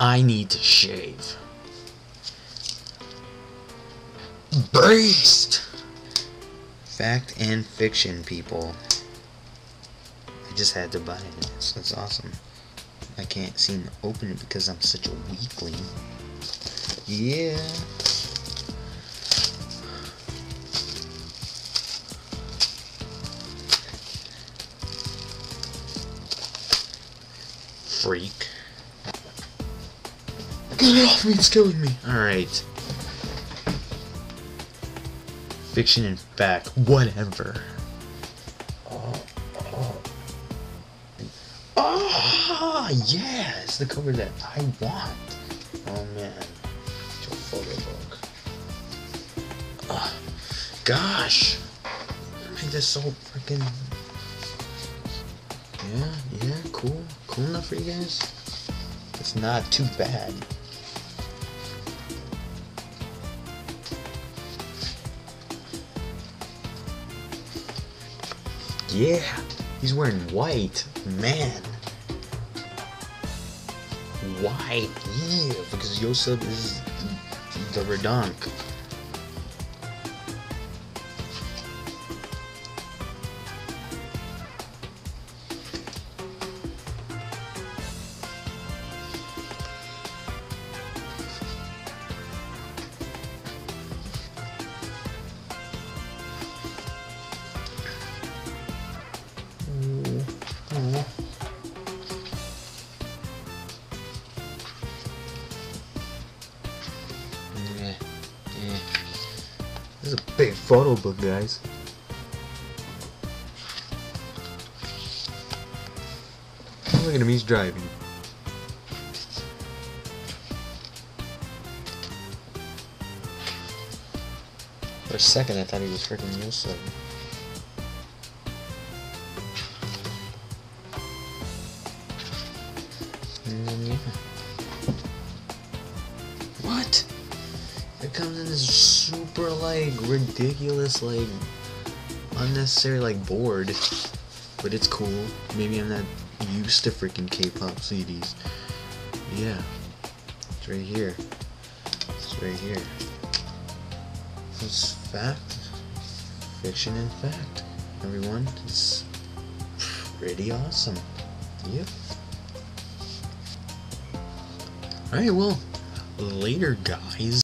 I need to shave. Beast! Fact and fiction, people. I just had to buy it. So that's awesome. I can't seem to open it because I'm such a weakling. Yeah. Freak. Get it off me, it's killing me. Alright. Fiction and fact, whatever. Ah, yes, the cover that I want. Oh man, your photo book. Gosh, make this so freaking. Yeah, cool enough for you guys. It's not too bad. Yeah, he's wearing white, man. White, yeah, because Yosef is the Redonk. This is a big photo book, guys. Look at him, he's driving. For a second, I thought he was freaking Yosef. And then, yeah. What? It comes in this super, like, ridiculous, like, unnecessary, like, board. But it's cool. Maybe I'm not used to freaking K-pop CDs. Yeah. It's right here. It's right here. It's fact. Fiction and fact. Everyone. It's pretty awesome. Yep. Alright, well, later, guys.